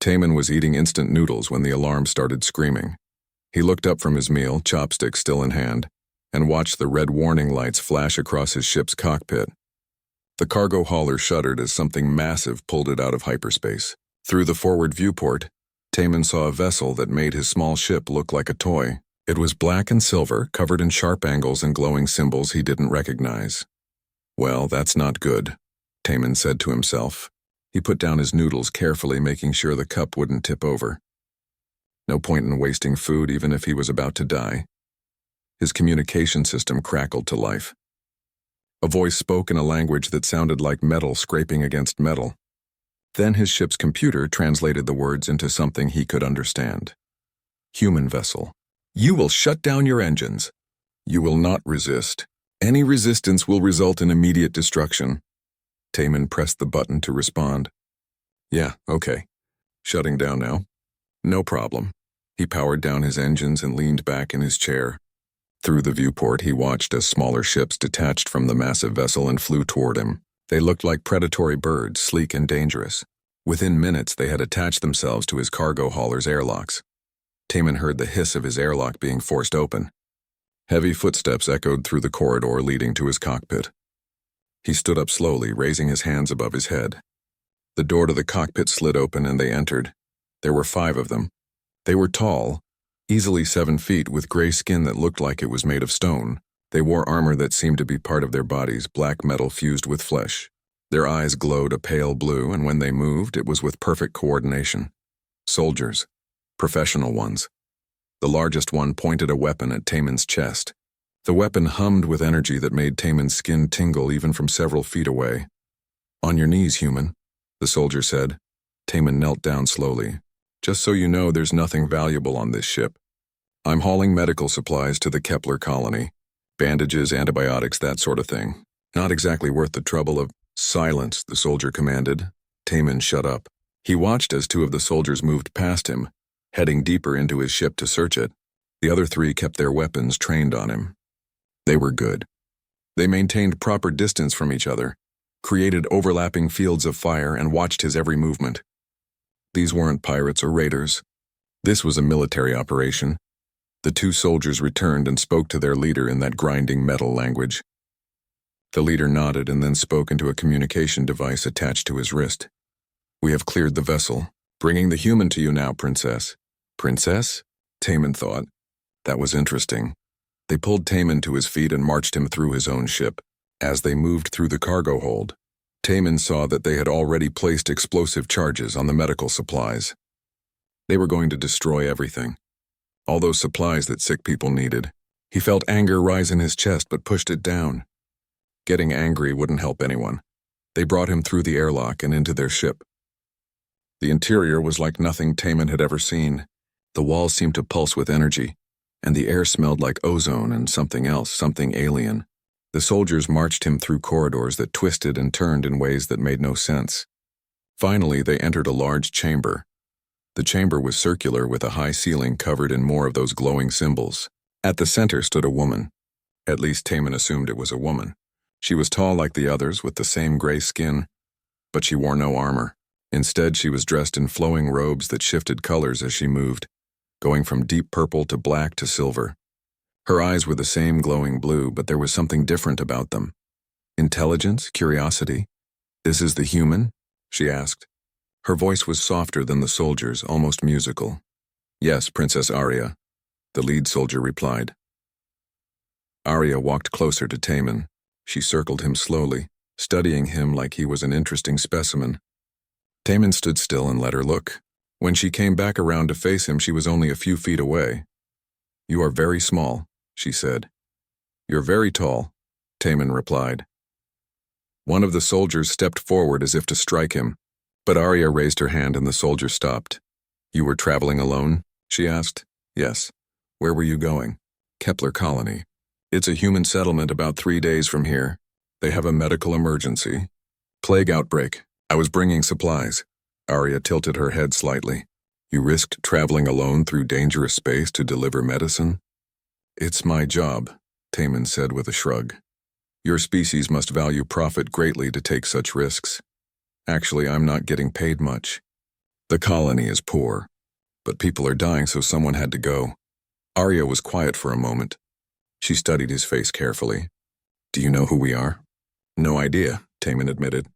Taman was eating instant noodles when the alarm started screaming. He looked up from his meal, chopstick still in hand, and watched the red warning lights flash across his ship's cockpit. The cargo hauler shuddered as something massive pulled it out of hyperspace. Through the forward viewport, Taman saw a vessel that made his small ship look like a toy. It was black and silver, covered in sharp angles and glowing symbols he didn't recognize. Well, that's not good, Taman said to himself. He put down his noodles carefully, making sure the cup wouldn't tip over. No point in wasting food even if he was about to die. His communication system crackled to life. A voice spoke in a language that sounded like metal scraping against metal. Then his ship's computer translated the words into something he could understand. Human vessel. You will shut down your engines. You will not resist. Any resistance will result in immediate destruction. Taman pressed the button to respond. Yeah, okay. Shutting down now. No problem. He powered down his engines and leaned back in his chair. Through the viewport, he watched as smaller ships detached from the massive vessel and flew toward him. They looked like predatory birds, sleek and dangerous. Within minutes, they had attached themselves to his cargo hauler's airlocks. Taman heard the hiss of his airlock being forced open. Heavy footsteps echoed through the corridor leading to his cockpit. He stood up slowly, raising his hands above his head. The door to the cockpit slid open and they entered. There were 5 of them. They were tall, easily 7 feet, with gray skin that looked like it was made of stone. They wore armor that seemed to be part of their bodies, black metal fused with flesh. Their eyes glowed a pale blue, and when they moved, it was with perfect coordination. Soldiers. Professional ones. The largest one pointed a weapon at Taman's chest. The weapon hummed with energy that made Taman's skin tingle even from several feet away. On your knees, human, the soldier said. Taman knelt down slowly. Just so you know, there's nothing valuable on this ship. I'm hauling medical supplies to the Kepler colony. Bandages, antibiotics, that sort of thing. Not exactly worth the trouble of— Silence, the soldier commanded. Taman shut up. He watched as 2 of the soldiers moved past him, heading deeper into his ship to search it. The other 3 kept their weapons trained on him. They were good. They maintained proper distance from each other, created overlapping fields of fire, and watched his every movement. These weren't pirates or raiders. This was a military operation. The 2 soldiers returned and spoke to their leader in that grinding metal language. The leader nodded and then spoke into a communication device attached to his wrist. We have cleared the vessel. Bringing the human to you now, Princess. Princess? Taman thought. That was interesting. They pulled Taman to his feet and marched him through his own ship. As they moved through the cargo hold, Taman saw that they had already placed explosive charges on the medical supplies. They were going to destroy everything. All those supplies that sick people needed. He felt anger rise in his chest but pushed it down. Getting angry wouldn't help anyone. They brought him through the airlock and into their ship. The interior was like nothing Taman had ever seen. The walls seemed to pulse with energy, and the air smelled like ozone and something else, something alien. The soldiers marched him through corridors that twisted and turned in ways that made no sense. Finally, they entered a large chamber. The chamber was circular with a high ceiling covered in more of those glowing symbols. At the center stood a woman. At least Taman assumed it was a woman. She was tall like the others with the same gray skin, but she wore no armor. Instead, she was dressed in flowing robes that shifted colors as she moved, going from deep purple to black to silver. Her eyes were the same glowing blue, but there was something different about them. Intelligence, curiosity. This is the human? She asked. Her voice was softer than the soldiers, almost musical. Yes, Princess Arya, the lead soldier replied. Arya walked closer to Taman. She circled him slowly, studying him like he was an interesting specimen. Taman stood still and let her look. When she came back around to face him, she was only a few feet away. You are very small, she said. You're very tall, Taman replied. One of the soldiers stepped forward as if to strike him, but Arya raised her hand and the soldier stopped. You were traveling alone? She asked. Yes. Where were you going? Kepler colony. It's a human settlement about 3 days from here. They have a medical emergency. Plague outbreak. I was bringing supplies. Arya tilted her head slightly. You risked traveling alone through dangerous space to deliver medicine? It's my job, Taman said with a shrug. Your species must value profit greatly to take such risks. Actually, I'm not getting paid much. The colony is poor, but people are dying, so someone had to go. Arya was quiet for a moment. She studied his face carefully. Do you know who we are? No idea, Taman admitted.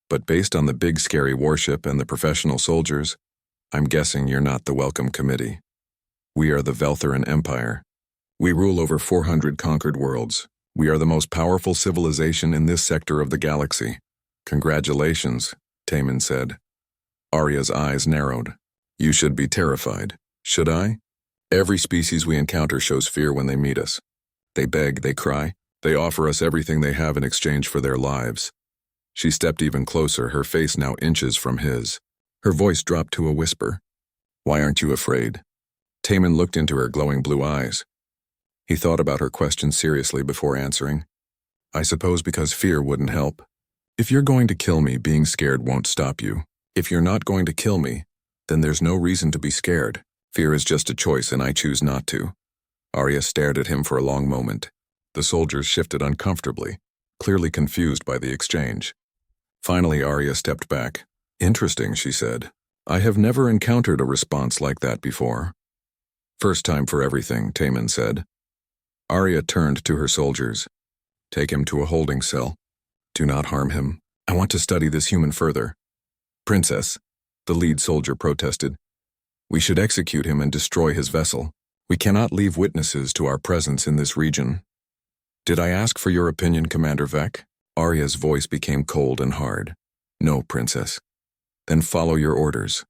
But based on the big scary warship and the professional soldiers, I'm guessing you're not the Welcome Committee. We are the Veltheran Empire. We rule over 400 conquered worlds. We are the most powerful civilization in this sector of the galaxy. Congratulations, Taman said. Arya's eyes narrowed. You should be terrified. Should I? Every species we encounter shows fear when they meet us. They beg, they cry, they offer us everything they have in exchange for their lives. She stepped even closer, her face now inches from his. Her voice dropped to a whisper. Why aren't you afraid? Taman looked into her glowing blue eyes. He thought about her question seriously before answering. I suppose because fear wouldn't help. If you're going to kill me, being scared won't stop you. If you're not going to kill me, then there's no reason to be scared. Fear is just a choice, and I choose not to. Arya stared at him for a long moment. The soldiers shifted uncomfortably, clearly confused by the exchange. Finally, Arya stepped back. Interesting, she said. I have never encountered a response like that before. First time for everything, Taman said. Arya turned to her soldiers. Take him to a holding cell. Do not harm him. I want to study this human further. Princess, the lead soldier protested. We should execute him and destroy his vessel. We cannot leave witnesses to our presence in this region. Did I ask for your opinion, Commander Vec? Arya's voice became cold and hard. No, Princess. Then follow your orders.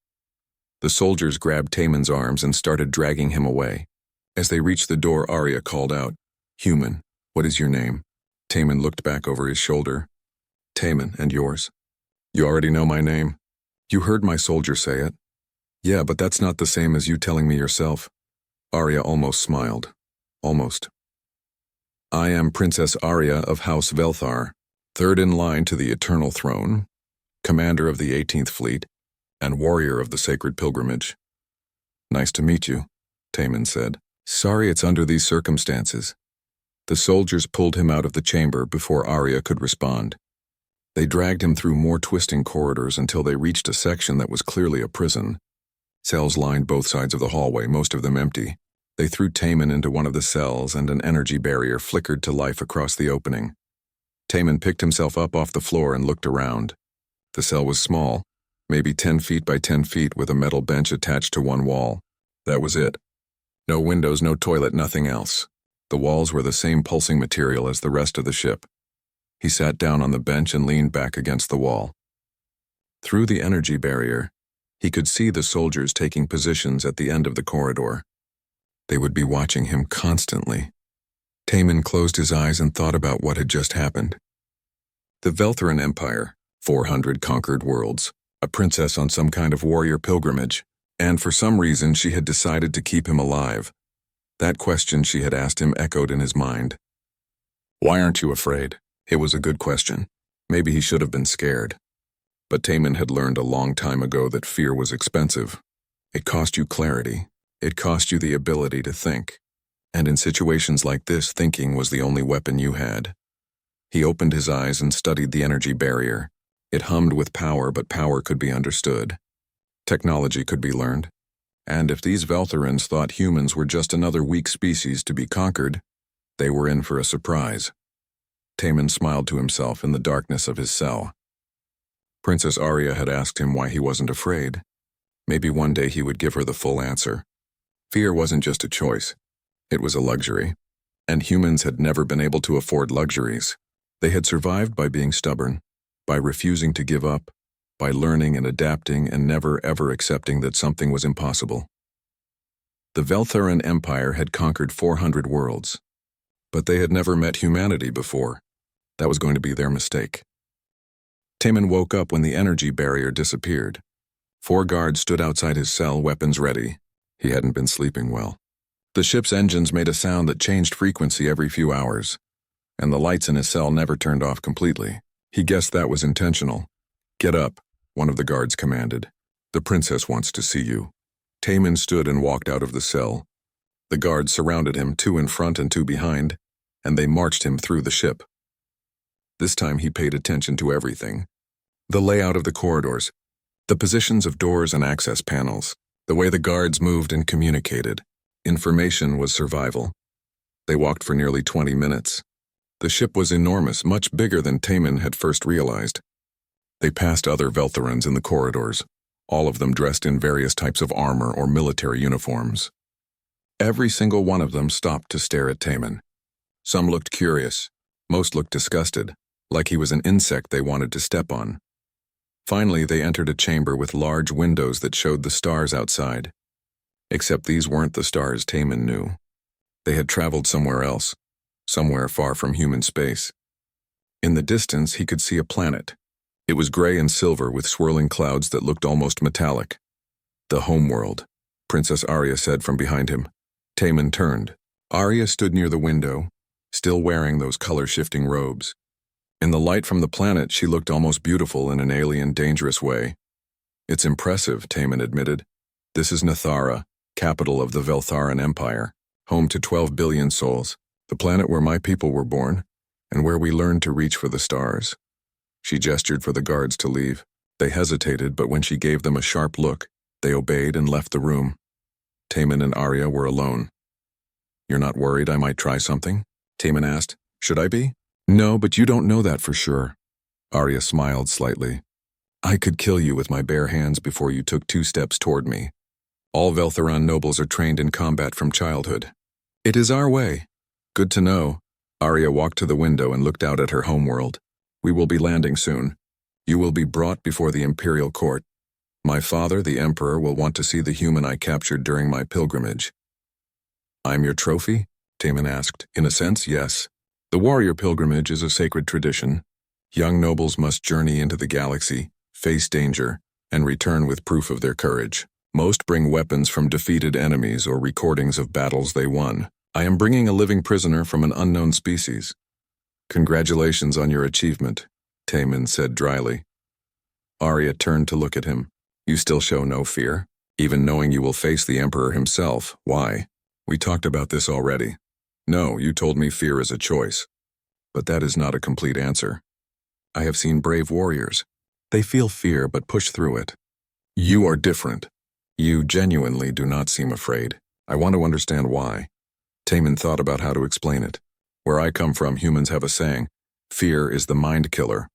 The soldiers grabbed Taman's arms and started dragging him away. As they reached the door, Arya called out, Human, what is your name? Taman looked back over his shoulder. Taman, and yours? You already know my name. You heard my soldier say it. Yeah, but that's not the same as you telling me yourself. Arya almost smiled. Almost. I am Princess Arya of House Velthar, third in line to the Eternal Throne, commander of the 18th Fleet, and warrior of the Sacred Pilgrimage. Nice to meet you, Taman said. Sorry it's under these circumstances. The soldiers pulled him out of the chamber before Arya could respond. They dragged him through more twisting corridors until they reached a section that was clearly a prison. Cells lined both sides of the hallway, most of them empty. They threw Taman into one of the cells, and an energy barrier flickered to life across the opening. Taman picked himself up off the floor and looked around. The cell was small, maybe 10 feet by 10 feet, with a metal bench attached to one wall. That was it. No windows, no toilet, nothing else. The walls were the same pulsing material as the rest of the ship. He sat down on the bench and leaned back against the wall. Through the energy barrier, he could see the soldiers taking positions at the end of the corridor. They would be watching him constantly. Taman closed his eyes and thought about what had just happened. The Veltheran Empire, 400 conquered worlds, a princess on some kind of warrior pilgrimage, and for some reason she had decided to keep him alive. That question she had asked him echoed in his mind. Why aren't you afraid? It was a good question. Maybe he should have been scared. But Taman had learned a long time ago that fear was expensive. It cost you clarity. It cost you the ability to think. And in situations like this, thinking was the only weapon you had. He opened his eyes and studied the energy barrier. It hummed with power, but power could be understood. Technology could be learned. And if these Veltherans thought humans were just another weak species to be conquered, they were in for a surprise. Taman smiled to himself in the darkness of his cell. Princess Arya had asked him why he wasn't afraid. Maybe one day he would give her the full answer. Fear wasn't just a choice. It was a luxury. And humans had never been able to afford luxuries. They had survived by being stubborn, by refusing to give up, by learning and adapting and never ever accepting that something was impossible. The Veltheran Empire had conquered 400 worlds, but they had never met humanity before. That was going to be their mistake. Taman woke up when the energy barrier disappeared. 4 guards stood outside his cell, weapons ready. He hadn't been sleeping well. The ship's engines made a sound that changed frequency every few hours, and the lights in his cell never turned off completely. He guessed that was intentional. Get up, one of the guards commanded. The princess wants to see you. Taman stood and walked out of the cell. The guards surrounded him, 2 in front and 2 behind, and they marched him through the ship. This time he paid attention to everything. The layout of the corridors, The positions of doors and access panels, the way the guards moved and communicated. Information was survival. They walked for nearly 20 minutes. The ship was enormous, much bigger than Taman had first realized. They passed other Veltharans in the corridors, all of them dressed in various types of armor or military uniforms. Every single one of them stopped to stare at Taman. Some looked curious, most looked disgusted, like he was an insect they wanted to step on. Finally, they entered a chamber with large windows that showed the stars outside. Except these weren't the stars Taman knew. They had traveled somewhere else, somewhere far from human space. In the distance, he could see a planet. It was gray and silver with swirling clouds that looked almost metallic. The homeworld, Princess Arya said from behind him. Taman turned. Arya stood near the window, still wearing those color-shifting robes. In the light from the planet, she looked almost beautiful in an alien, dangerous way. It's impressive, Taman admitted. This is Nathara, capital of the Veltharan Empire, home to 12 billion souls, the planet where my people were born, and where we learned to reach for the stars. She gestured for the guards to leave. They hesitated, but when she gave them a sharp look, they obeyed and left the room. Taman and Arya were alone. You're not worried I might try something? Taman asked. Should I be? No, but you don't know that for sure. Arya smiled slightly. I could kill you with my bare hands before you took 2 steps toward me. All Veltharan nobles are trained in combat from childhood. It is our way. Good to know. Arya walked to the window and looked out at her homeworld. We will be landing soon. You will be brought before the imperial court. My father, the emperor, will want to see the human I captured during my pilgrimage. I'm your trophy? Taman asked. In a sense, yes. The warrior pilgrimage is a sacred tradition. Young nobles must journey into the galaxy, face danger, and return with proof of their courage. Most bring weapons from defeated enemies or recordings of battles they won. I am bringing a living prisoner from an unknown species. Congratulations on your achievement, Taman said dryly. Arya turned to look at him. You still show no fear? Even knowing you will face the Emperor himself, why? We talked about this already. No, you told me fear is a choice. But that is not a complete answer. I have seen brave warriors. They feel fear but push through it. You are different. You genuinely do not seem afraid. I want to understand why. Taman thought about how to explain it. Where I come from, humans have a saying, fear is the mind killer.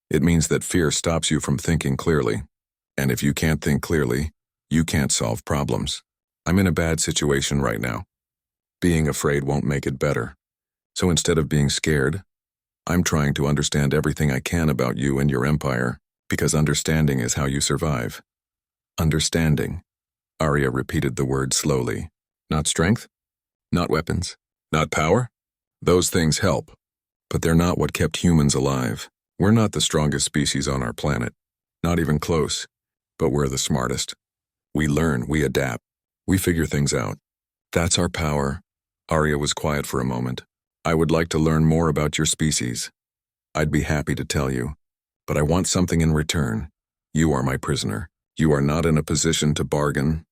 It means that fear stops you from thinking clearly. And if you can't think clearly, you can't solve problems. I'm in a bad situation right now. Being afraid won't make it better. So instead of being scared, I'm trying to understand everything I can about you and your empire, because understanding is how you survive. Understanding. Arya repeated the word slowly. Not strength? Not weapons? Not power? Those things help, but they're not what kept humans alive. We're not the strongest species on our planet. Not even close. But we're the smartest. We learn, we adapt, we figure things out. That's our power. Arya was quiet for a moment. I would like to learn more about your species. I'd be happy to tell you, but I want something in return. You are my prisoner. You are not in a position to bargain.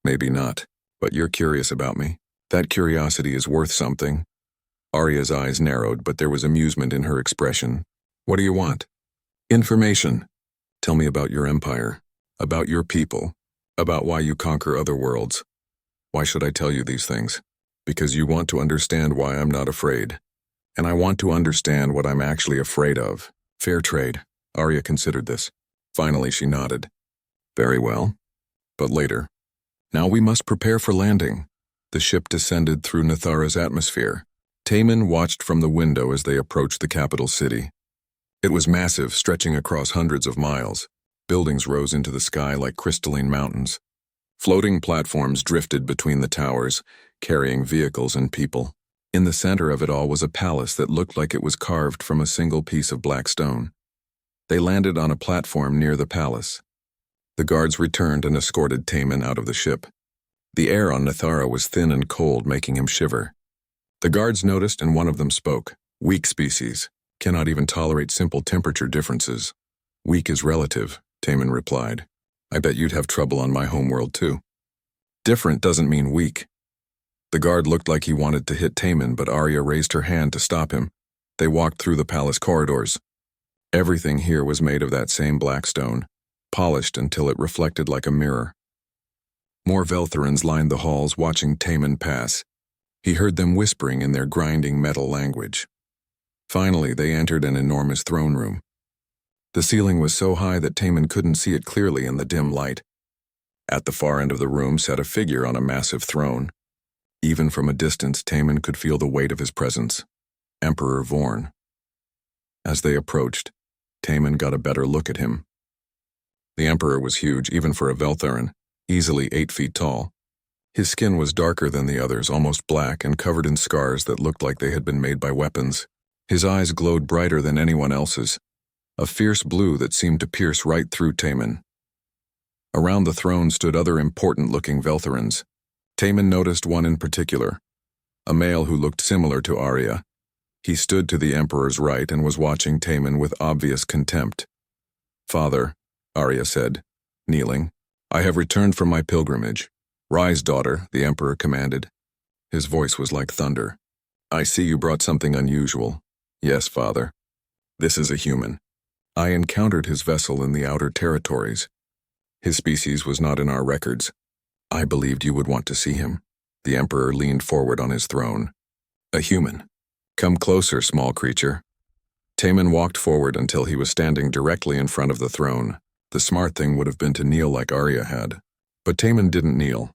Maybe not, but you're curious about me. That curiosity is worth something. Arya's eyes narrowed, but there was amusement in her expression. What do you want? Information. Tell me about your empire, about your people, about why you conquer other worlds. Why should I tell you these things? Because you want to understand why I'm not afraid. And I want to understand what I'm actually afraid of. Fair trade. Arya considered this. Finally, she nodded. Very well. But later. Now we must prepare for landing. The ship descended through Nathara's atmosphere. Taman watched from the window as they approached the capital city. It was massive, stretching across hundreds of miles. Buildings rose into the sky like crystalline mountains. Floating platforms drifted between the towers, carrying vehicles and people. In the center of it all was a palace that looked like it was carved from a single piece of black stone. They landed on a platform near the palace. The guards returned and escorted Taman out of the ship. The air on Nathara was thin and cold, making him shiver. The guards noticed and one of them spoke. Weak species. Cannot even tolerate simple temperature differences. Weak is relative, Taman replied. I bet you'd have trouble on my homeworld too. Different doesn't mean weak. The guard looked like he wanted to hit Taman, but Arya raised her hand to stop him. They walked through the palace corridors. Everything here was made of that same black stone. polished until it reflected like a mirror. More Veltherans lined the halls watching Taman pass. He heard them whispering in their grinding metal language. Finally, they entered an enormous throne room. The ceiling was so high that Taman couldn't see it clearly in the dim light. At the far end of the room sat a figure on a massive throne. Even from a distance, Taman could feel the weight of his presence. Emperor Vorn. As they approached, Taman got a better look at him. The Emperor was huge, even for a Veltheran, easily 8 feet tall. His skin was darker than the others, almost black and covered in scars that looked like they had been made by weapons. His eyes glowed brighter than anyone else's, a fierce blue that seemed to pierce right through Taman. Around the throne stood other important-looking Veltherans. Taman noticed one in particular, a male who looked similar to Arya. He stood to the Emperor's right and was watching Taman with obvious contempt. "Father," Arya said, kneeling, "I have returned from my pilgrimage." "Rise, daughter," the Emperor commanded. His voice was like thunder. "I see you brought something unusual." "Yes, father. This is a human. I encountered his vessel in the outer territories. His species was not in our records. I believed you would want to see him." The Emperor leaned forward on his throne. "A human. Come closer, small creature." Taman walked forward until he was standing directly in front of the throne. The smart thing would have been to kneel like Arya had. But Taman didn't kneel.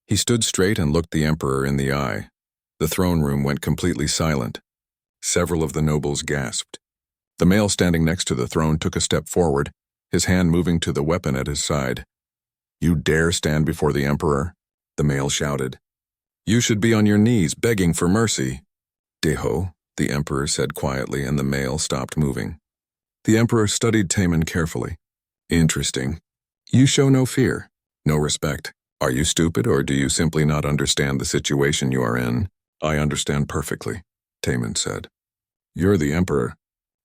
He stood straight and looked the Emperor in the eye. The throne room went completely silent. Several of the nobles gasped. The male standing next to the throne took a step forward, his hand moving to the weapon at his side. "You dare stand before the Emperor?" the male shouted. "You should be on your knees begging for mercy." "Deho," the Emperor said quietly, and the male stopped moving. The Emperor studied Taman carefully. "Interesting. You show no fear, no respect. Are you stupid, or do you simply not understand the situation you are in?" "I understand perfectly," Taman said. "You're the Emperor.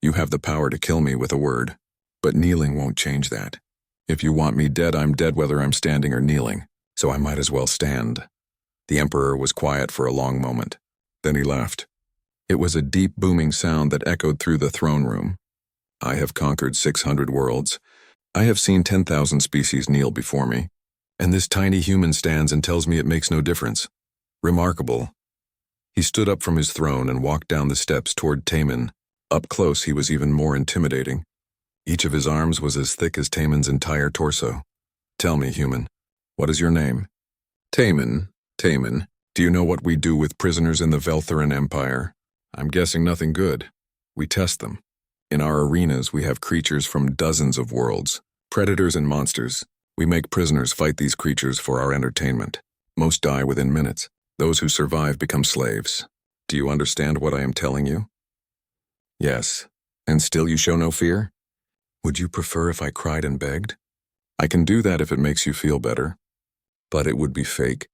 You have the power to kill me with a word. But kneeling won't change that. If you want me dead, I'm dead whether I'm standing or kneeling, so I might as well stand." The Emperor was quiet for a long moment. Then he laughed. It was a deep, booming sound that echoed through the throne room. "I have conquered 600 worlds. I have seen 10,000 species kneel before me. And this tiny human stands and tells me it makes no difference. Remarkable." He stood up from his throne and walked down the steps toward Taman. Up close, he was even more intimidating. Each of his arms was as thick as Taman's entire torso. "Tell me, human, what is your name?" "Taman. Taman. Do you know what we do with prisoners in the Veltheran Empire?" "I'm guessing nothing good. We test them. In our arenas, we have creatures from dozens of worlds, predators and monsters. We make prisoners fight these creatures for our entertainment. Most die within minutes. Those who survive become slaves. Do you understand what I am telling you?" "Yes. And still you show no fear?" "Would you prefer if I cried and begged?" "I can do that if it makes you feel better. But it would be fake.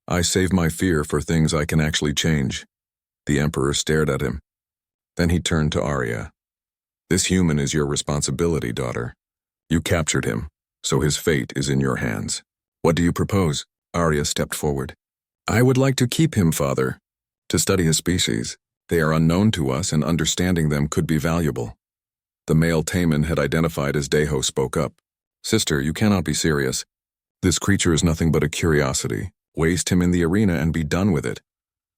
I save my fear for things I can actually change." The Emperor stared at him. Then he turned to Arya. "This human is your responsibility, daughter. You captured him, so his fate is in your hands. What do you propose?" Arya stepped forward. "I would like to keep him, father, to study his species. They are unknown to us, and understanding them could be valuable." The male Taman had identified as Deho spoke up. "Sister, you cannot be serious. This creature is nothing but a curiosity. Waste him in the arena and be done with it."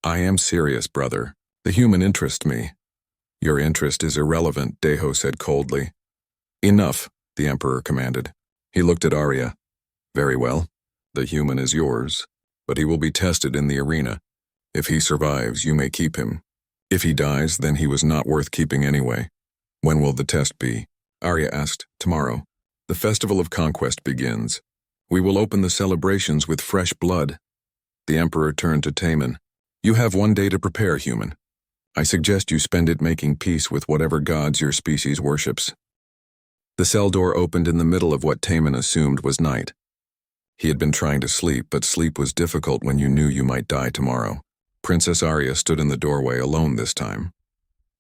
"I am serious, brother. The human interests me." "Your interest is irrelevant," Deho said coldly. "Enough," the Emperor commanded. He looked at Arya. "Very well. The human is yours, but he will be tested in the arena. If he survives, you may keep him. If he dies, then he was not worth keeping anyway." "When will the test be?" Arya asked. "Tomorrow. The Festival of Conquest begins. We will open the celebrations with fresh blood." The Emperor turned to Taman. "You have 1 day to prepare, human. I suggest you spend it making peace with whatever gods your species worships." The cell door opened in the middle of what Taman assumed was night. He had been trying to sleep, but sleep was difficult when you knew you might die tomorrow. Princess Arya stood in the doorway alone this time.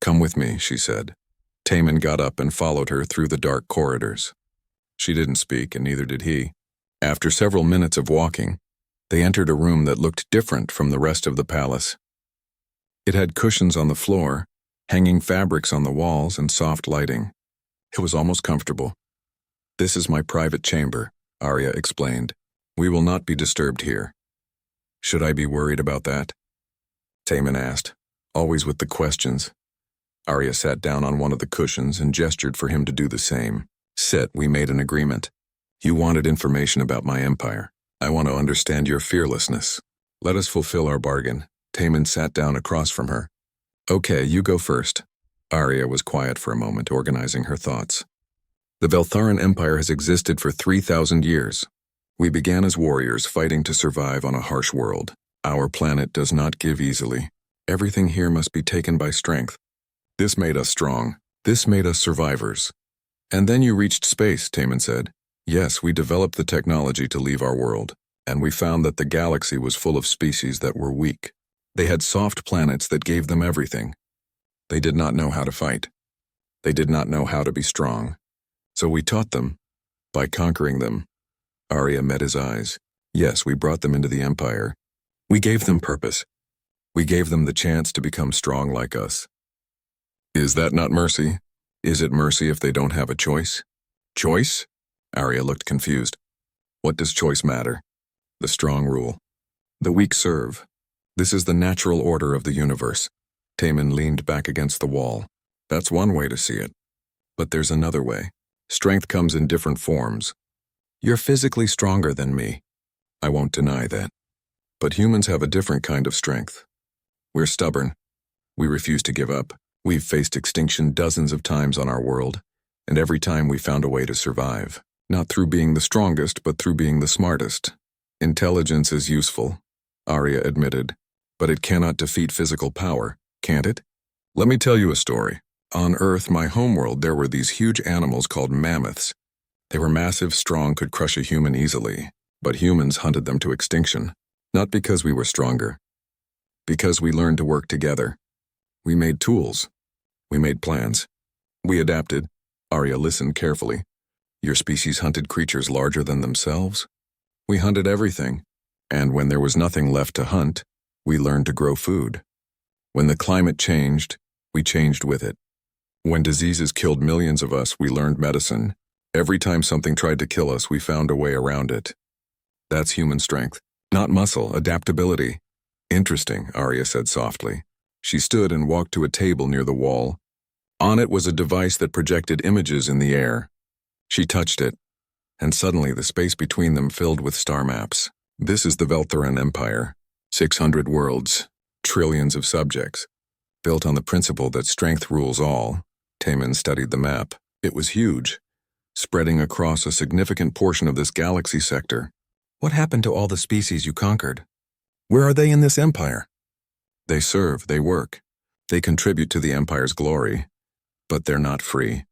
"Come with me," she said. Taman got up and followed her through the dark corridors. She didn't speak, and neither did he. After several minutes of walking, they entered a room that looked different from the rest of the palace. It had cushions on the floor, hanging fabrics on the walls, and soft lighting. It was almost comfortable. This is my private chamber, Arya explained. We will not be disturbed here. Should I be worried about that? Taman asked, always with the questions. Arya sat down on one of the cushions and gestured for him to do the same. Sit, we made an agreement. You wanted information about my empire. I want to understand your fearlessness. Let us fulfill our bargain. Taman sat down across from her. Okay, you go first. Arya was quiet for a moment, organizing her thoughts. The Veltharan Empire has existed for 3,000 years. We began as warriors fighting to survive on a harsh world. Our planet does not give easily. Everything here must be taken by strength. This made us strong. This made us survivors. And then you reached space, Taman said. Yes, we developed the technology to leave our world, and we found that the galaxy was full of species that were weak. They had soft planets that gave them everything. They did not know how to fight. They did not know how to be strong. So we taught them, by conquering them. Arya met his eyes. Yes, we brought them into the Empire. We gave them purpose. We gave them the chance to become strong like us. Is that not mercy? Is it mercy if they don't have a choice? Choice? Arya looked confused. What does choice matter? The strong rule. The weak serve. This is the natural order of the universe. Taman leaned back against the wall. That's one way to see it. But there's another way. Strength comes in different forms. You're physically stronger than me. I won't deny that. But humans have a different kind of strength. We're stubborn. We refuse to give up. We've faced extinction dozens of times on our world, and every time we found a way to survive. Not through being the strongest, but through being the smartest. Intelligence is useful, Arya admitted, but it cannot defeat physical power, can't it? Let me tell you a story. On Earth, my homeworld, there were these huge animals called mammoths. They were massive, strong, could crush a human easily, but humans hunted them to extinction. Not because we were stronger. Because we learned to work together. We made tools. We made plans. We adapted. Arya listened carefully. Your species hunted creatures larger than themselves? We hunted everything. And when there was nothing left to hunt, we learned to grow food. When the climate changed, we changed with it. When diseases killed millions of us, we learned medicine. Every time something tried to kill us, we found a way around it. That's human strength. Not muscle, adaptability. Interesting, Arya said softly. She stood and walked to a table near the wall. On it was a device that projected images in the air. She touched it, and suddenly the space between them filled with star maps. This is the Veltharan Empire. 600 worlds, trillions of subjects. Built on the principle that strength rules all. Taman studied the map. It was huge, spreading across a significant portion of this galaxy sector. What happened to all the species you conquered? Where are they in this empire? They serve, they work. They contribute to the empire's glory. But they're not free.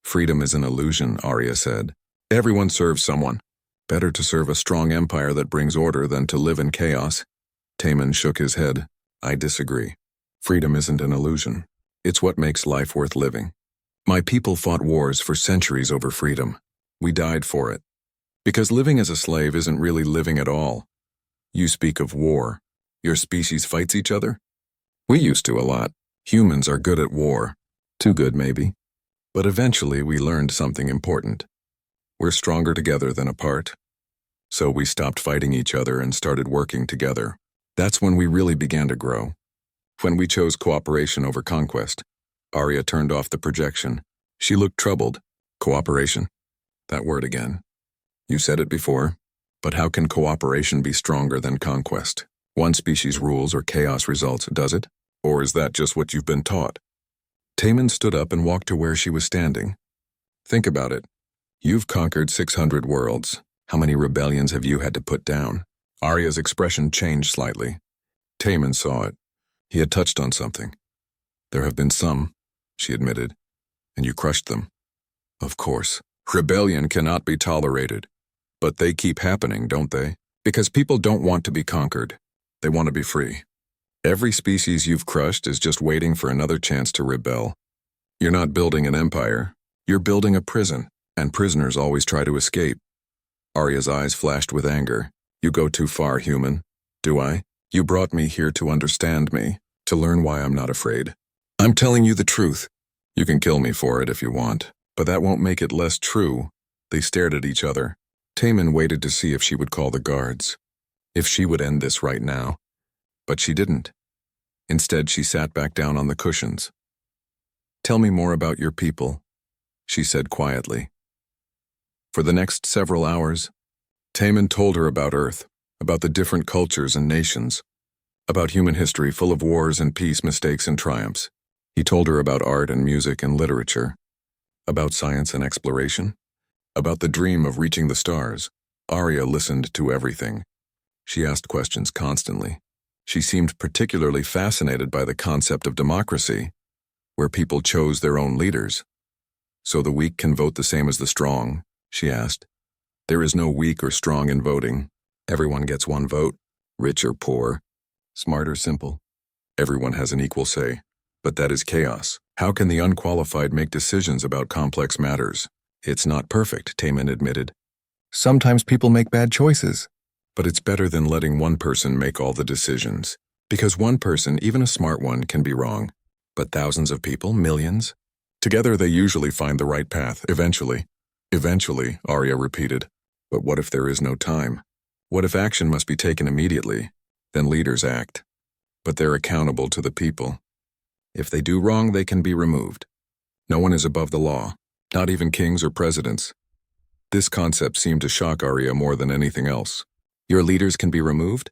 Freedom is an illusion, Arya said. Everyone serves someone. Better to serve a strong empire that brings order than to live in chaos. Taman shook his head. I disagree. Freedom isn't an illusion. It's what makes life worth living. My people fought wars for centuries over freedom. We died for it. Because living as a slave isn't really living at all. You speak of war. Your species fights each other? We used to a lot. Humans are good at war. Too good, maybe. But eventually we learned something important. We're stronger together than apart. So we stopped fighting each other and started working together. That's when we really began to grow. When we chose cooperation over conquest. Arya turned off the projection. She looked troubled. Cooperation? That word again. You said it before. But how can cooperation be stronger than conquest? One species rules or chaos results, does it? Or is that just what you've been taught? Taman stood up and walked to where she was standing. Think about it. You've conquered 600 worlds. How many rebellions have you had to put down? Arya's expression changed slightly. Taman saw it. He had touched on something. There have been some, she admitted, and you crushed them. Of course. Rebellion cannot be tolerated. But they keep happening, don't they? Because people don't want to be conquered. They want to be free. Every species you've crushed is just waiting for another chance to rebel. You're not building an empire. You're building a prison, and prisoners always try to escape. Arya's eyes flashed with anger. You go too far, human. Do I? You brought me here to understand me, to learn why I'm not afraid. I'm telling you the truth. You can kill me for it if you want, but that won't make it less true. They stared at each other. Taman waited to see if she would call the guards, if she would end this right now. But she didn't. Instead, she sat back down on the cushions. "Tell me more about your people," she said quietly. For the next several hours, Taman told her about Earth, about the different cultures and nations, about human history full of wars and peace, mistakes and triumphs. He told her about art and music and literature, about science and exploration, about the dream of reaching the stars. Arya listened to everything. She asked questions constantly. She seemed particularly fascinated by the concept of democracy, where people chose their own leaders. "So the weak can vote the same as the strong?" she asked. "There is no weak or strong in voting. Everyone gets one vote, rich or poor, smart or simple. Everyone has an equal say. But that is chaos. How can the unqualified make decisions about complex matters?" "It's not perfect," Taman admitted. "Sometimes people make bad choices. But it's better than letting one person make all the decisions. Because one person, even a smart one, can be wrong. But thousands of people, millions? Together they usually find the right path, eventually." "Eventually," Arya repeated. "But what if there is no time? What if action must be taken immediately? Then leaders act. But they're accountable to the people. If they do wrong, they can be removed. No one is above the law, not even kings or presidents." This concept seemed to shock Arya more than anything else. "Your leaders can be removed?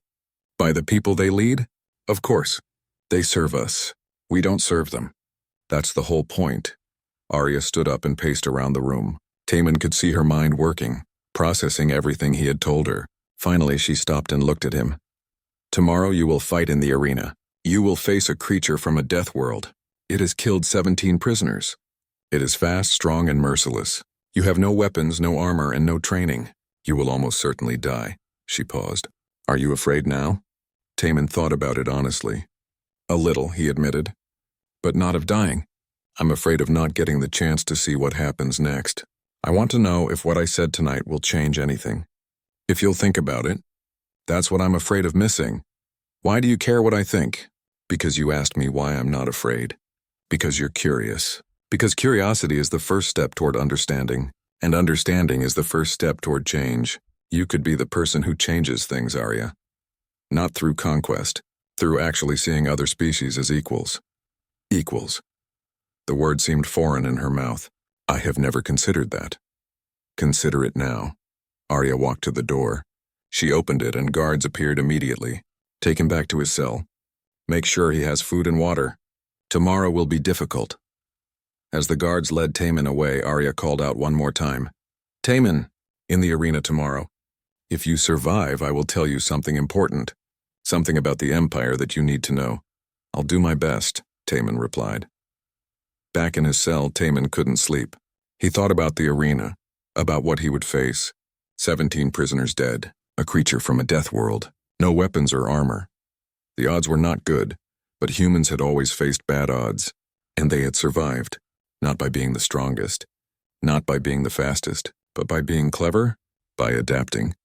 By the people they lead? Of course. They serve us. We don't serve them. That's the whole point." Arya stood up and paced around the room. Taman could see her mind working, processing everything he had told her. Finally, she stopped and looked at him. "Tomorrow you will fight in the arena. You will face a creature from a death world. It has killed 17 prisoners. It is fast, strong, and merciless. You have no weapons, no armor, and no training. You will almost certainly die." She paused. "Are you afraid now?" Taman thought about it honestly. "A little," he admitted. "But not of dying. I'm afraid of not getting the chance to see what happens next. I want to know if what I said tonight will change anything. If you'll think about it. That's what I'm afraid of missing. Why do you care what I think?" "Because you asked me why I'm not afraid. Because you're curious. Because curiosity is the first step toward understanding, and understanding is the first step toward change. You could be the person who changes things, Arya. Not through conquest, through actually seeing other species as equals." "Equals." The word seemed foreign in her mouth. "I have never considered that." "Consider it now." Arya walked to the door. She opened it and guards appeared immediately. "Take him back to his cell. Make sure he has food and water. Tomorrow will be difficult." As the guards led Taman away, Arya called out one more time. "Taman, in the arena tomorrow. If you survive, I will tell you something important. Something about the Empire that you need to know." "I'll do my best," Taman replied. Back in his cell, Taman couldn't sleep. He thought about the arena, about what he would face. 17 prisoners dead, a creature from a death world, no weapons or armor. The odds were not good, but humans had always faced bad odds, and they had survived, not by being the strongest, not by being the fastest, but by being clever, by adapting,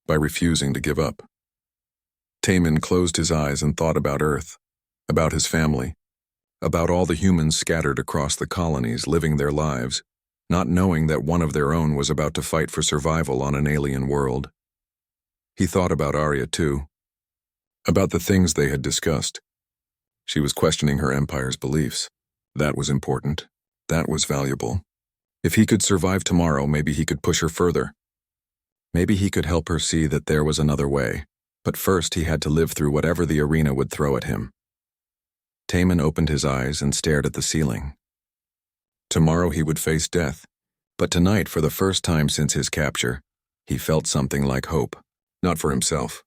by refusing to give up. Taman closed his eyes and thought about Earth, about his family, about all the humans scattered across the colonies living their lives, not knowing that one of their own was about to fight for survival on an alien world. He thought about Arya too, about the things they had discussed. She was questioning her empire's beliefs. That was important. That was valuable. If he could survive tomorrow, maybe he could push her further. Maybe he could help her see that there was another way. But first he had to live through whatever the arena would throw at him. Taman opened his eyes and stared at the ceiling. Tomorrow he would face death, but tonight, for the first time since his capture, he felt something like hope, not for himself,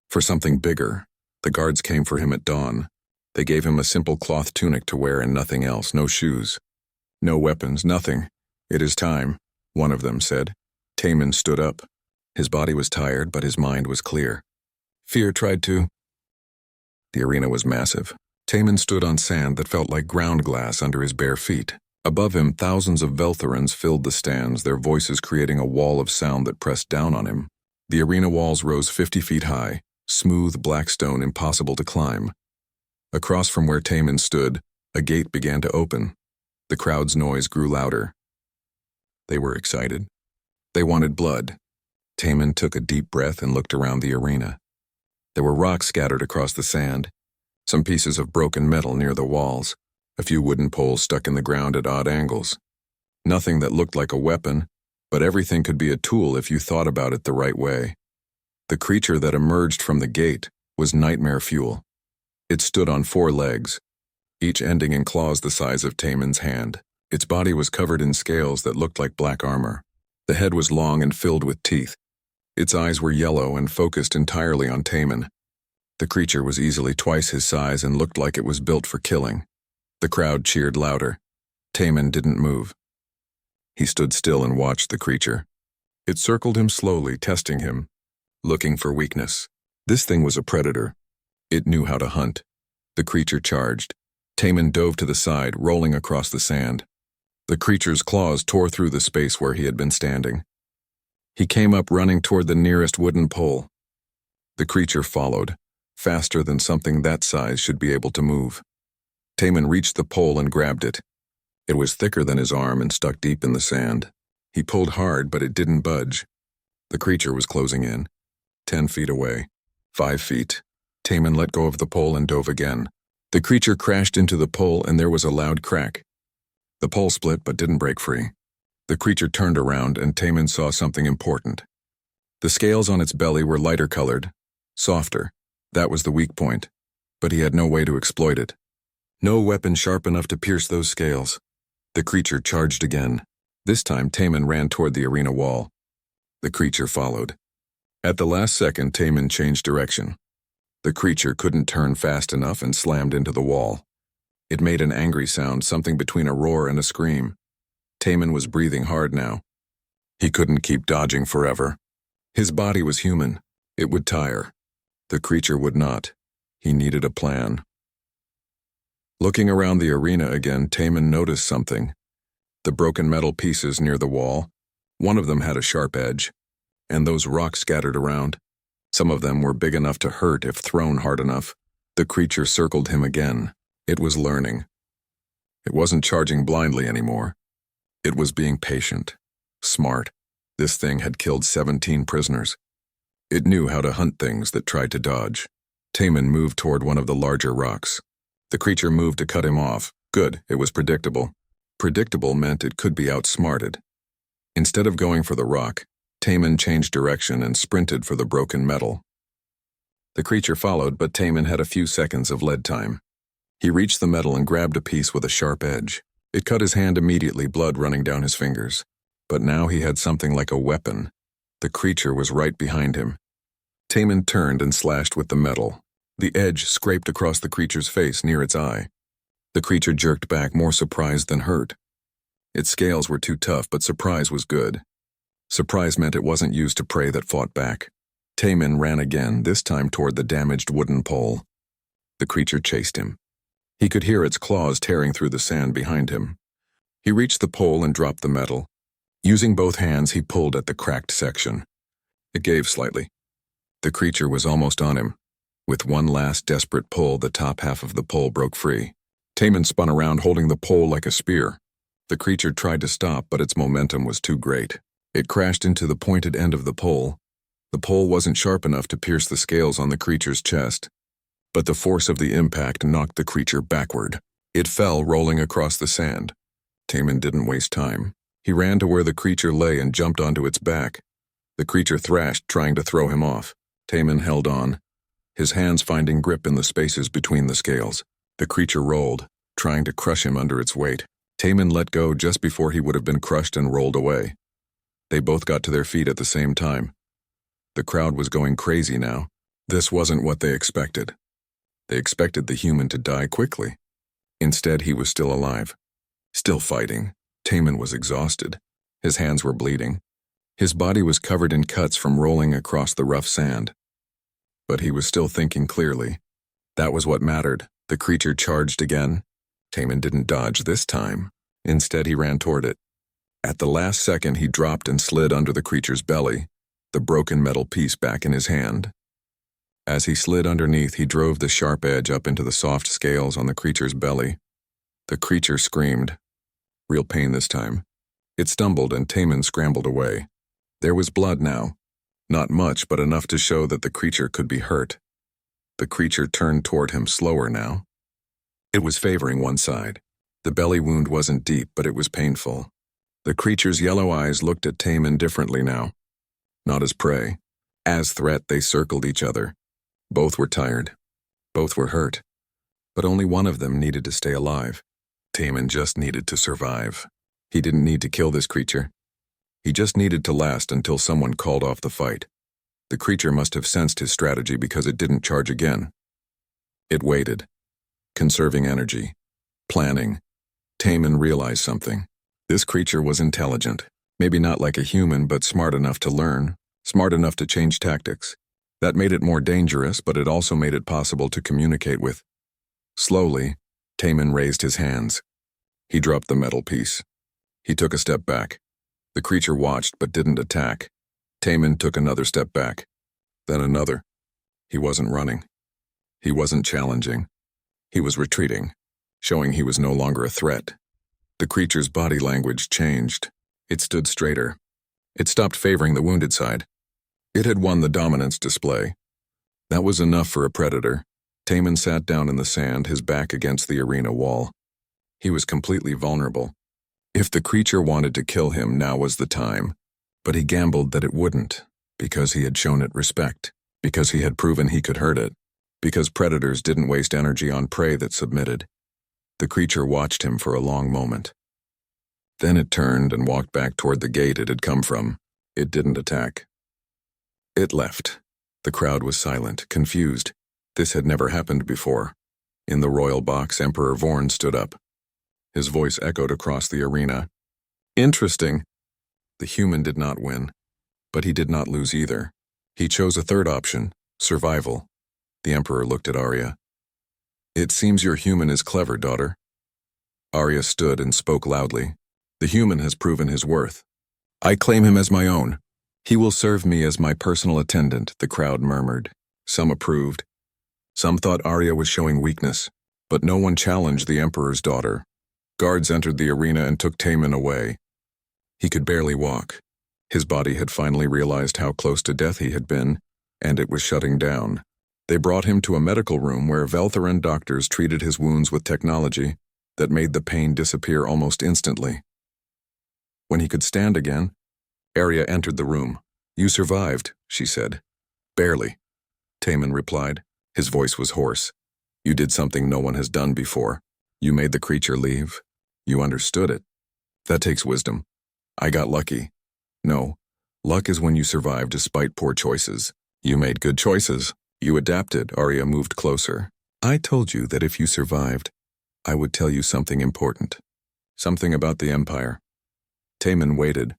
for something bigger. The guards came for him at dawn. They gave him a simple cloth tunic to wear and nothing else, no shoes, no weapons, nothing. "It is time," one of them said. Taman stood up. His body was tired, but his mind was clear. Fear tried to. The arena was massive. Taman stood on sand that felt like ground glass under his bare feet. Above him, thousands of Veltharans filled the stands, their voices creating a wall of sound that pressed down on him. The arena walls rose 50 feet high, smooth black stone impossible to climb. Across from where Taman stood, a gate began to open. The crowd's noise grew louder. They were excited. They wanted blood. Taman took a deep breath and looked around the arena. There were rocks scattered across the sand, some pieces of broken metal near the walls, a few wooden poles stuck in the ground at odd angles. Nothing that looked like a weapon, but everything could be a tool if you thought about it the right way. The creature that emerged from the gate was nightmare fuel. It stood on 4 legs, each ending in claws the size of Taman's hand. Its body was covered in scales that looked like black armor. The head was long and filled with teeth. Its eyes were yellow and focused entirely on Taman. The creature was easily twice his size and looked like it was built for killing. The crowd cheered louder. Taman didn't move. He stood still and watched the creature. It circled him slowly, testing him, looking for weakness. This thing was a predator. It knew how to hunt. The creature charged. Taman dove to the side, rolling across the sand. The creature's claws tore through the space where he had been standing. He came up running toward the nearest wooden pole. The creature followed, faster than something that size should be able to move. Taman reached the pole and grabbed it. It was thicker than his arm and stuck deep in the sand. He pulled hard, but it didn't budge. The creature was closing in. 10 feet away. 5 feet. Taman let go of the pole and dove again. The creature crashed into the pole and there was a loud crack. The pole split but didn't break free. The creature turned around and Taman saw something important. The scales on its belly were lighter colored, softer. That was the weak point, but he had no way to exploit it. No weapon sharp enough to pierce those scales. The creature charged again. This time Taman ran toward the arena wall. The creature followed. At the last second, Taman changed direction. The creature couldn't turn fast enough and slammed into the wall. It made an angry sound, something between a roar and a scream. Taman was breathing hard now. He couldn't keep dodging forever. His body was human. It would tire. The creature would not. He needed a plan. Looking around the arena again, Taman noticed something. The broken metal pieces near the wall. One of them had a sharp edge. And those rocks scattered around. Some of them were big enough to hurt if thrown hard enough. The creature circled him again. It was learning. It wasn't charging blindly anymore. It was being patient. Smart. This thing had killed 17 prisoners. It knew how to hunt things that tried to dodge. Taman moved toward one of the larger rocks. The creature moved to cut him off. Good, it was predictable. Predictable meant it could be outsmarted. Instead of going for the rock, Taman changed direction and sprinted for the broken metal. The creature followed, but Taman had a few seconds of lead time. He reached the metal and grabbed a piece with a sharp edge. It cut his hand immediately, blood running down his fingers. But now he had something like a weapon. The creature was right behind him. Taman turned and slashed with the metal. The edge scraped across the creature's face near its eye. The creature jerked back, more surprised than hurt. Its scales were too tough, but surprise was good. Surprise meant it wasn't used to prey that fought back. Taman ran again, this time toward the damaged wooden pole. The creature chased him. He could hear its claws tearing through the sand behind him. He reached the pole and dropped the metal. Using both hands, he pulled at the cracked section. It gave slightly. The creature was almost on him. With one last desperate pull, the top half of the pole broke free. Taman spun around, holding the pole like a spear. The creature tried to stop, but its momentum was too great. It crashed into the pointed end of the pole. The pole wasn't sharp enough to pierce the scales on the creature's chest, but the force of the impact knocked the creature backward. It fell, rolling across the sand. Taman didn't waste time. He ran to where the creature lay and jumped onto its back. The creature thrashed, trying to throw him off. Taman held on, his hands finding grip in the spaces between the scales. The creature rolled, trying to crush him under its weight. Taman let go just before he would have been crushed and rolled away. They both got to their feet at the same time. The crowd was going crazy now. This wasn't what they expected. They expected the human to die quickly. Instead, he was still alive. Still fighting. Taman was exhausted. His hands were bleeding. His body was covered in cuts from rolling across the rough sand. But he was still thinking clearly. That was what mattered. The creature charged again. Taman didn't dodge this time. Instead, he ran toward it. At the last second, he dropped and slid under the creature's belly, the broken metal piece back in his hand. As he slid underneath, he drove the sharp edge up into the soft scales on the creature's belly. The creature screamed. Real pain this time. It stumbled and Taman scrambled away. There was blood now. Not much, but enough to show that the creature could be hurt. The creature turned toward him slower now. It was favoring one side. The belly wound wasn't deep, but it was painful. The creature's yellow eyes looked at Taman differently now. Not as prey. As threat, they circled each other. Both were tired. Both were hurt. But only one of them needed to stay alive. Taman just needed to survive. He didn't need to kill this creature. He just needed to last until someone called off the fight. The creature must have sensed his strategy because it didn't charge again. It waited. Conserving energy. Planning. Taman realized something. This creature was intelligent. Maybe not like a human, but smart enough to learn. Smart enough to change tactics. That made it more dangerous, but it also made it possible to communicate with. Slowly, Taman raised his hands. He dropped the metal piece. He took a step back. The creature watched but didn't attack. Taman took another step back. Then another. He wasn't running. He wasn't challenging. He was retreating, showing he was no longer a threat. The creature's body language changed. It stood straighter. It stopped favoring the wounded side. It had won the dominance display. That was enough for a predator. Taman sat down in the sand, his back against the arena wall. He was completely vulnerable. If the creature wanted to kill him, now was the time. But he gambled that it wouldn't, because he had shown it respect, because he had proven he could hurt it, because predators didn't waste energy on prey that submitted. The creature watched him for a long moment. Then it turned and walked back toward the gate it had come from. It didn't attack. It left. The crowd was silent, confused. This had never happened before. In the royal box, Emperor Vorn stood up. His voice echoed across the arena. Interesting. The human did not win, but he did not lose either. He chose a third option, survival. The Emperor looked at Arya. It seems your human is clever, daughter. Arya stood and spoke loudly. The human has proven his worth. I claim him as my own. He will serve me as my personal attendant, the crowd murmured. Some approved. Some thought Arya was showing weakness, but no one challenged the Emperor's daughter. Guards entered the arena and took Taman away. He could barely walk. His body had finally realized how close to death he had been, and it was shutting down. They brought him to a medical room where Veltharan doctors treated his wounds with technology that made the pain disappear almost instantly. When he could stand again, Arya entered the room. You survived, she said. Barely, Taman replied. His voice was hoarse. You did something no one has done before. You made the creature leave. You understood it. That takes wisdom. I got lucky. No, luck is when you survive despite poor choices. You made good choices. You adapted. Arya moved closer. I told you that if you survived, I would tell you something important. Something about the Empire. Taman waited.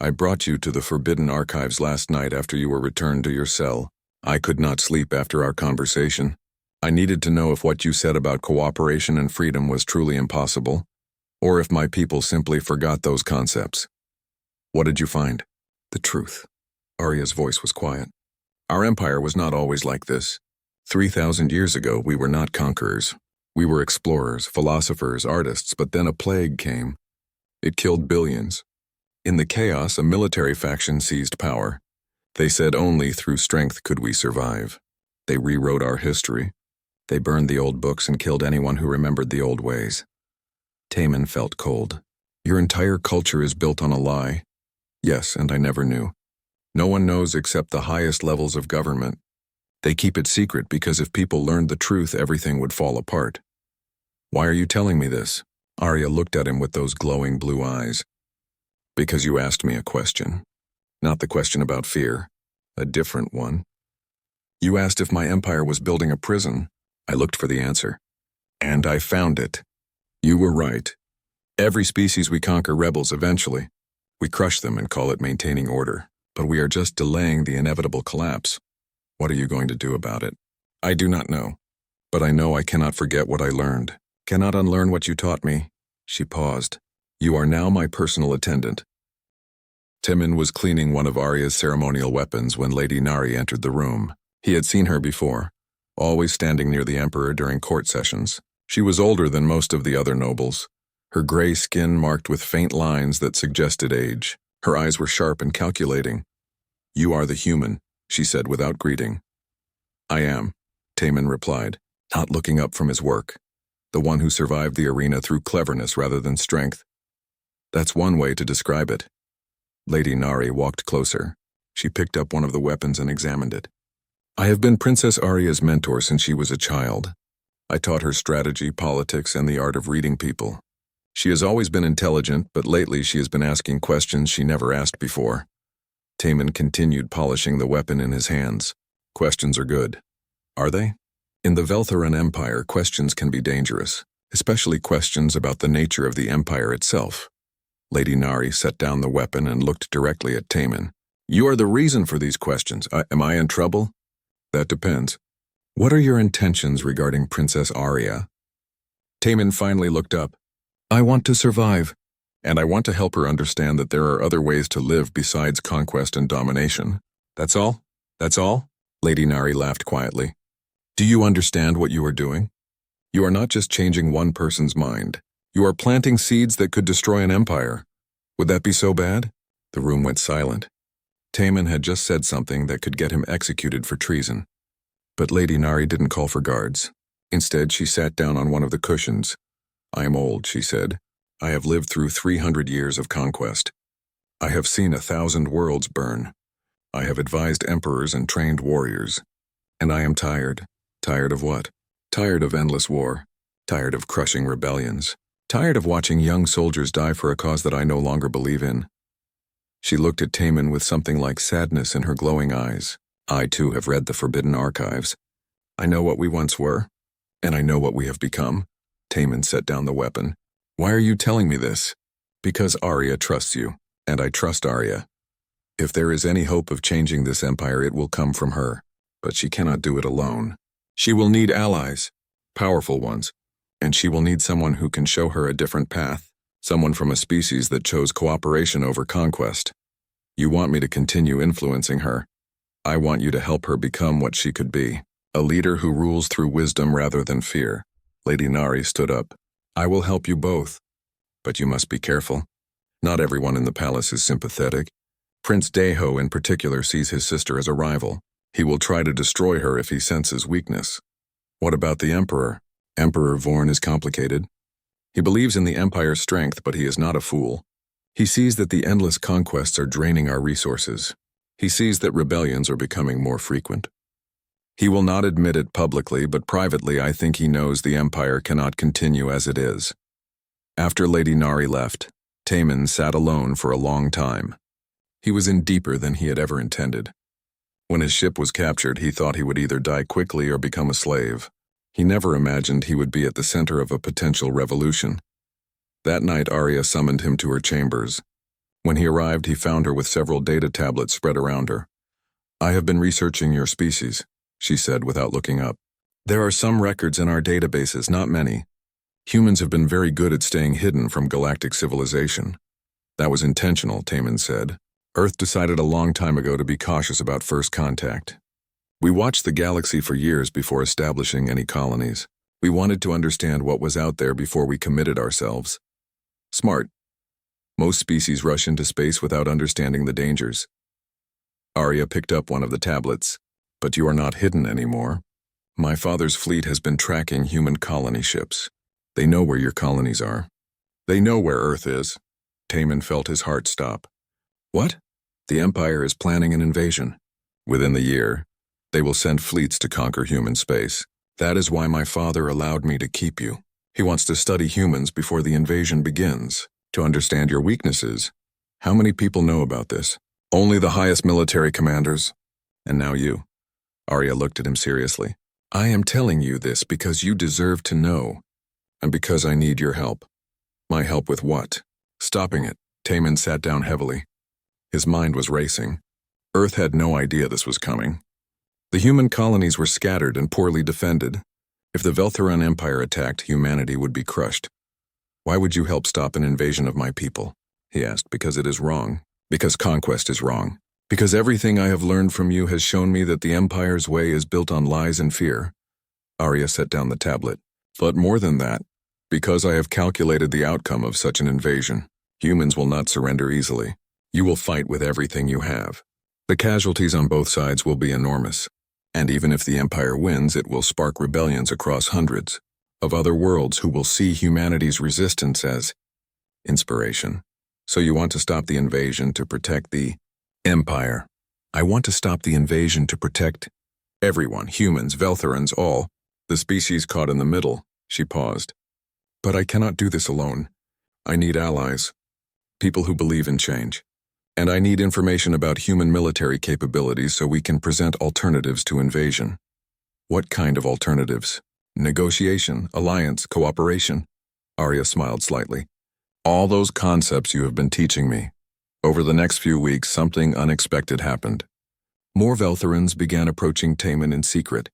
I brought you to the Forbidden Archives last night after you were returned to your cell. I could not sleep after our conversation. I needed to know if what you said about cooperation and freedom was truly impossible, or if my people simply forgot those concepts. What did you find? The truth. Arya's voice was quiet. Our empire was not always like this. 3,000 years ago, we were not conquerors. We were explorers, philosophers, artists, but then a plague came. It killed billions. In the chaos, a military faction seized power. They said only through strength could we survive. They rewrote our history. They burned the old books and killed anyone who remembered the old ways. Taman felt cold. Your entire culture is built on a lie. Yes, and I never knew. No one knows except the highest levels of government. They keep it secret because if people learned the truth, everything would fall apart. Why are you telling me this? Arya looked at him with those glowing blue eyes. Because you asked me a question. Not the question about fear. A different one. You asked if my empire was building a prison. I looked for the answer. And I found it. You were right. Every species we conquer rebels eventually. We crush them and call it maintaining order. But we are just delaying the inevitable collapse. What are you going to do about it? I do not know. But I know I cannot forget what I learned. Cannot unlearn what you taught me. She paused. You are now my personal attendant. Taman was cleaning one of Arya's ceremonial weapons when Lady Nari entered the room. He had seen her before, always standing near the Emperor during court sessions. She was older than most of the other nobles, her gray skin marked with faint lines that suggested age. Her eyes were sharp and calculating. "You are the human," she said without greeting. "I am," Taman replied, not looking up from his work. "The one who survived the arena through cleverness rather than strength." "That's one way to describe it." Lady Nari walked closer. She picked up one of the weapons and examined it. "I have been Princess Arya's mentor since she was a child. I taught her strategy, politics, and the art of reading people. She has always been intelligent, but lately she has been asking questions she never asked before." Taman continued polishing the weapon in his hands. "Questions are good." "Are they?" "In the Veltharan Empire, questions can be dangerous, especially questions about the nature of the Empire itself." Lady Nari set down the weapon and looked directly at Taman. "You are the reason for these questions. Am I in trouble?" "That depends. What are your intentions regarding Princess Arya?" Taman finally looked up. "I want to survive, and I want to help her understand that there are other ways to live besides conquest and domination." "That's all? That's all?" Lady Nari laughed quietly. "Do you understand what you are doing? You are not just changing one person's mind. You are planting seeds that could destroy an empire. Would that be so bad?" The room went silent. Taman had just said something that could get him executed for treason. But Lady Nari didn't call for guards. Instead, she sat down on one of the cushions. "I am old," she said. "I have lived through 300 years of conquest. I have seen 1,000 worlds burn. I have advised emperors and trained warriors. And I am tired. Tired of what? Tired of endless war. Tired of crushing rebellions. Tired of watching young soldiers die for a cause that I no longer believe in." She looked at Taman with something like sadness in her glowing eyes. "I too have read the forbidden archives. I know what we once were, and I know what we have become." Taman set down the weapon. "Why are you telling me this?" "Because Arya trusts you, and I trust Arya. If there is any hope of changing this empire, it will come from her. But she cannot do it alone. She will need allies, powerful ones, and she will need someone who can show her a different path, someone from a species that chose cooperation over conquest. You want me to continue influencing her. I want you to help her become what she could be, a leader who rules through wisdom rather than fear." Lady Nari stood up. "I will help you both, but you must be careful. Not everyone in the palace is sympathetic. Prince Daeho in particular sees his sister as a rival. He will try to destroy her if he senses weakness." "What about the Emperor?" "Emperor Vorn is complicated. He believes in the Empire's strength, but he is not a fool. He sees that the endless conquests are draining our resources. He sees that rebellions are becoming more frequent. He will not admit it publicly, but privately I think he knows the Empire cannot continue as it is." After Lady Nari left, Taman sat alone for a long time. He was in deeper than he had ever intended. When his ship was captured, he thought he would either die quickly or become a slave. He never imagined he would be at the center of a potential revolution. That night, Arya summoned him to her chambers. When he arrived, he found her with several data tablets spread around her. "I have been researching your species," she said without looking up. "There are some records in our databases, not many. Humans have been very good at staying hidden from galactic civilization." "That was intentional," Taman said. "Earth decided a long time ago to be cautious about first contact. We watched the galaxy for years before establishing any colonies. We wanted to understand what was out there before we committed ourselves." "Smart. Most species rush into space without understanding the dangers." Arya picked up one of the tablets. "But you are not hidden anymore. My father's fleet has been tracking human colony ships. They know where your colonies are. They know where Earth is." Taman felt his heart stop. "What?" "The Empire is planning an invasion. Within the year, they will send fleets to conquer human space. That is why my father allowed me to keep you. He wants to study humans before the invasion begins, to understand your weaknesses." "How many people know about this?" "Only the highest military commanders. And now you." Arya looked at him seriously. "I am telling you this because you deserve to know, and because I need your help." "My help with what?" "Stopping it." Taman sat down heavily. His mind was racing. Earth had no idea this was coming. The human colonies were scattered and poorly defended. If the Veltharan Empire attacked, humanity would be crushed. "Why would you help stop an invasion of my people?" he asked. "Because it is wrong. Because conquest is wrong. Because everything I have learned from you has shown me that the Empire's way is built on lies and fear." Arya set down the tablet. "But more than that, because I have calculated the outcome of such an invasion. Humans will not surrender easily. You will fight with everything you have. The casualties on both sides will be enormous, and even if the Empire wins, it will spark rebellions across hundreds of other worlds who will see humanity's resistance as inspiration. So you want to stop the invasion to protect the Empire. I want to stop the invasion to protect everyone, humans, Veltharans, all. The species caught in the middle. She paused. But I cannot do this alone. I need allies, people who believe in change. And I need information about human military capabilities so we can present alternatives to invasion. What kind of alternatives? Negotiation, alliance, cooperation? Arya smiled slightly. All those concepts you have been teaching me. Over the next few weeks, something unexpected happened. More Veltharans began approaching Taman in secret.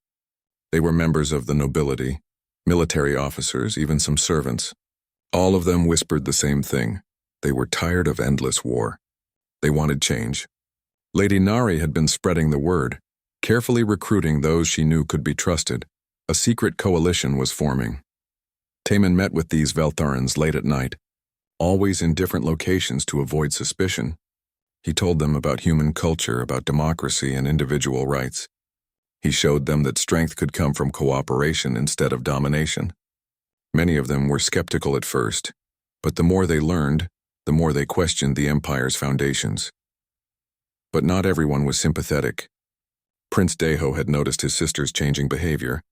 They were members of the nobility, military officers, even some servants. All of them whispered the same thing. They were tired of endless war. They wanted change. Lady Nari had been spreading the word, carefully recruiting those she knew could be trusted. A secret coalition was forming. Taman met with these Veltharans late at night, always in different locations to avoid suspicion. He told them about human culture, about democracy and individual rights. He showed them that strength could come from cooperation instead of domination. Many of them were skeptical at first, but the more they learned, the more they questioned the Empire's foundations. But not everyone was sympathetic. Prince Deho had noticed his sister's changing behavior.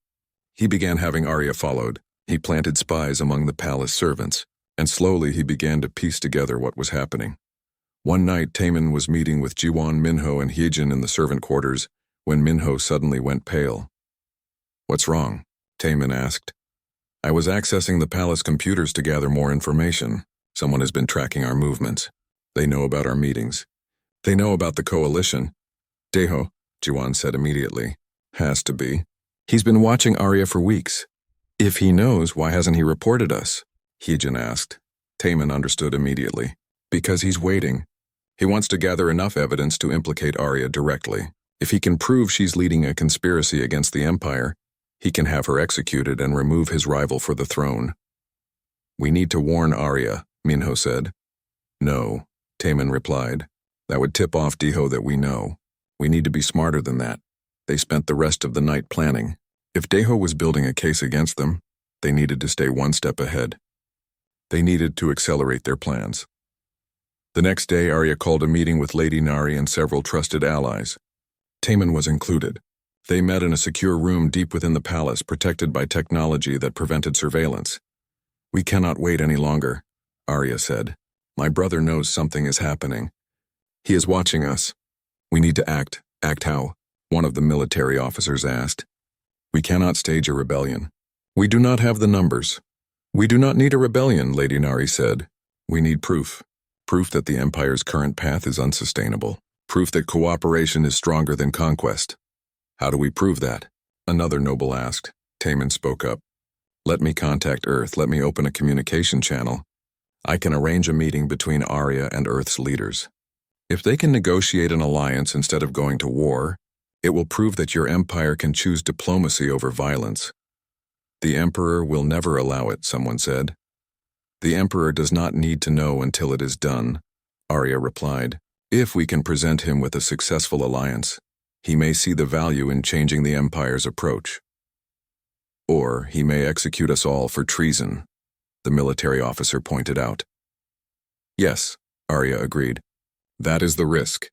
He began having Arya followed. He planted spies among the palace servants, and slowly he began to piece together what was happening. One night, Taman was meeting with Jiwan, Minho, and Hyejin in the servant quarters when Minho suddenly went pale. "What's wrong?" Taman asked. "I was accessing the palace computers to gather more information. Someone has been tracking our movements. They know about our meetings. They know about the coalition." "Deho," Jiwan said immediately. "Has to be. He's been watching Arya for weeks. If he knows, why hasn't he reported us?" Hyejin asked. Taman understood immediately. Because he's waiting. He wants to gather enough evidence to implicate Arya directly. If he can prove she's leading a conspiracy against the Empire, he can have her executed and remove his rival for the throne. "We need to warn Arya," Minho said. "No," Taman replied. "That would tip off Deho that we know. We need to be smarter than that." They spent the rest of the night planning. If Deho was building a case against them, they needed to stay one step ahead. They needed to accelerate their plans. The next day, Arya called a meeting with Lady Nari and several trusted allies. Taman was included. They met in a secure room deep within the palace, protected by technology that prevented surveillance. "We cannot wait any longer," Arya said. "My brother knows something is happening. He is watching us. We need to act." "Act how?" one of the military officers asked. "We cannot stage a rebellion. We do not have the numbers." "We do not need a rebellion," Lady Nari said. "We need proof. Proof that the Empire's current path is unsustainable. Proof that cooperation is stronger than conquest." "How do we prove that?" another noble asked. Taman spoke up. "Let me contact Earth. Let me open a communication channel. I can arrange a meeting between Arya and Earth's leaders. If they can negotiate an alliance instead of going to war, it will prove that your Empire can choose diplomacy over violence." "The Emperor will never allow it," someone said. "The Emperor does not need to know until it is done," Arya replied. "If we can present him with a successful alliance, he may see the value in changing the Empire's approach. Or he may execute us all for treason," the military officer pointed out. "Yes," Arya agreed. "That is the risk.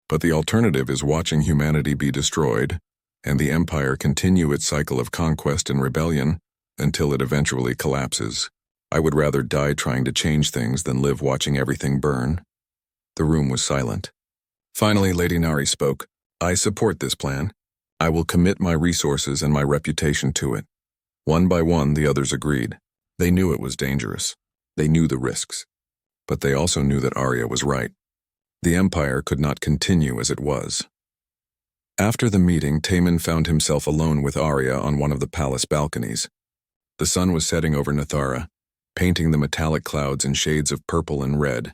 But the alternative is watching humanity be destroyed, and the Empire continue its cycle of conquest and rebellion until it eventually collapses. I would rather die trying to change things than live watching everything burn." The room was silent. Finally, Lady Nari spoke. "I support this plan. I will commit my resources and my reputation to it." One by one, the others agreed. They knew it was dangerous. They knew the risks. But they also knew that Arya was right. The Empire could not continue as it was. After the meeting, Taman found himself alone with Arya on one of the palace balconies. The sun was setting over Nathara, painting the metallic clouds in shades of purple and red.